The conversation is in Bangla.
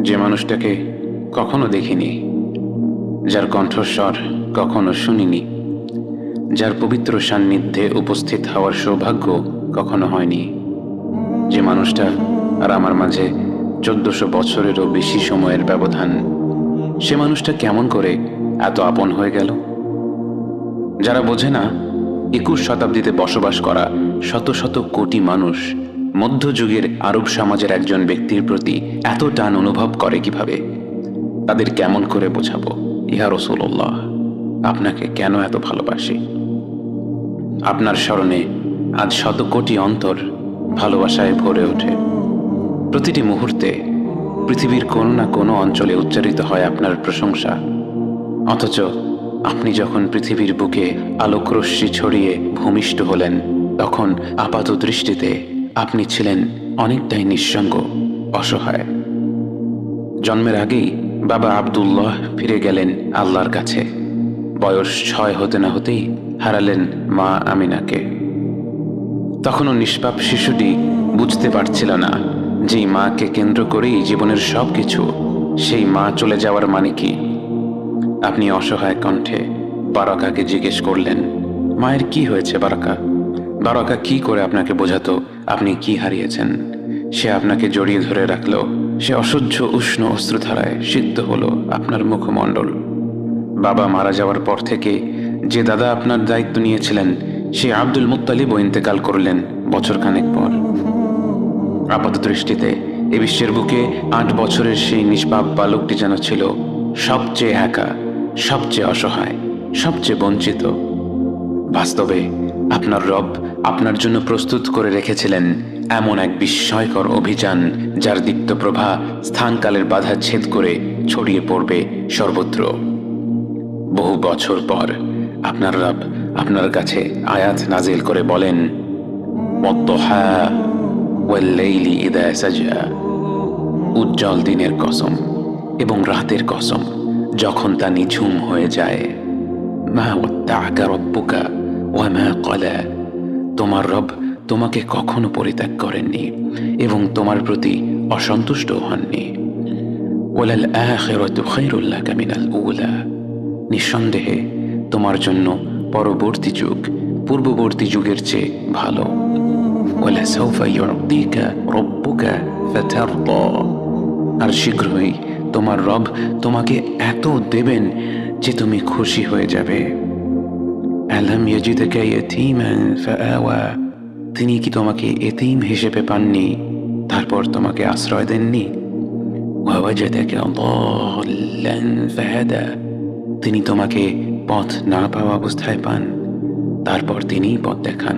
যে মানুষটাকে কখনো দেখিনি, যার কণ্ঠস্বর কখনো শুনিনি, যার পবিত্র সান্নিধ্যে উপস্থিত হওয়ার সৌভাগ্য কখনো হয়নি, যে মানুষটা আর আমার মাঝে 1400 বছরেরও বেশি সময়ের ব্যবধান, সে মানুষটা কেমন করে এত আপন হয়ে গেল? যারা বোঝে না 21 শতাব্দীতে বসবাস করা শত শত কোটি মানুষ মধ্যযুগের আরব সমাজের একজন ব্যক্তির প্রতি এত টান অনুভব করে কিভাবে, তাদের কেমন করে বোঝাবো ইয়া রাসূলুল্লাহ আপনাকে কেন এত ভালোবাসি? আপনার স্মরণে আজ শত কোটি অন্তর ভালোবাসায় ভরে ওঠে। প্রতিটি মুহূর্তে পৃথিবীর কোনো না কোনো অঞ্চলে উচ্চারিত হয় আপনার প্রশংসা, অথচ আপনি যখন পৃথিবীর বুকে আলোকরশ্মি ছড়িয়ে ভূমিষ্ঠ হলেন, তখন আপাত দৃষ্টিতে আপনি ছিলেন অনেকটাই নিঃসঙ্গ, অসহায়। জন্মের আগেই বাবা আব্দুল্লাহ ফিরে গেলেন আল্লাহর কাছে। বয়স 6 হতে না হতেই হারালেন মা আমিনাকে। তখনও নিষ্পাপ শিশুটি বুঝতে পারছিল না যেই মাকে কেন্দ্র করেই জীবনের সবকিছু, সেই মা চলে যাওয়ার মানে কি। আপনি অসহায় কণ্ঠে বারাকাকে জিজ্ঞেস করলেন, মায়ের কি হয়েছে বারাকা? বারাকা কি করে আপনাকে বোঝাতো আপনি কি হারিয়েছেন? সে আপনাকে জড়িয়ে ধরে রাখলো। সে অসহ্য উষ্ণ অশ্রুধারায় সিদ্ধ হলো আপনার মুখমণ্ডল। বাবা মারা যাওয়ার পর থেকে যে দাদা আপনার দায়িত্ব নিয়েছিলেন, সে আব্দুল মুত্তালিবও ইন্তেকাল করলেন বছরখানেক পর। আপাত দৃষ্টিতে এ বিশ্বের বুকে 8 বছরের সেই নিষ্পাপ বালকটি যেন ছিল সবচেয়ে একা, সবচেয়ে অসহায়, সবচেয়ে বঞ্চিত। বাস্তবে আপনার রব আপনার জন্য প্রস্তুত করে রেখেছিলেন এমন এক বিস্ময়কর অভিযান, যার দীপ্ত প্রভা স্থানকালের বাধা ছেদ করে ছড়িয়ে পড়বে সর্বত্র। বহু বছর পর আপনার রব আপনার কাছে আয়াত নাজিল করে বলেন, ওয়াদ-দুহা ওয়াল-লাইলি ইযা সাজা, উজ্জ্বল দিনের কসম এবং রাতের কসম যখন তা নিঝুম হয়ে যায়। মা ওয়াদ্দা'আকা রাব্বুকা ওয়া মা ক্বালা, তোমার রব তোমাকে কখনো পরিত্যাগ করেননি এবং তোমার প্রতি অসন্তুষ্ট হননি। ওয়ালাল আখিরাতু খায়রুল লাকা মিনাল উলা, নিঃসন্দেহে তোমার জন্য পরবর্তী যুগ পূর্ববর্তী যুগের চেয়ে ভালো। ওয়ালা সাউফা ইউ'তিকা রাব্বুকা ফাতারদা, আর শীঘ্রই তোমার রব তোমাকে এত দেবেন যে তুমি খুশি হয়ে যাবে। আলাম ইয়াজিদকা ইয়াতীমান ফাআওয়া, তিনি কি তোমাকে এতিম হিসেবে পাননি, তারপর তোমাকে আশ্রয় দেননি? ওয়া ওয়াজাদাকা দাল্লান ফাহাদা, তিনি তোমাকে পথ না পাওয়া অবস্থায় পান, তারপর তিনিই পথ দেখান।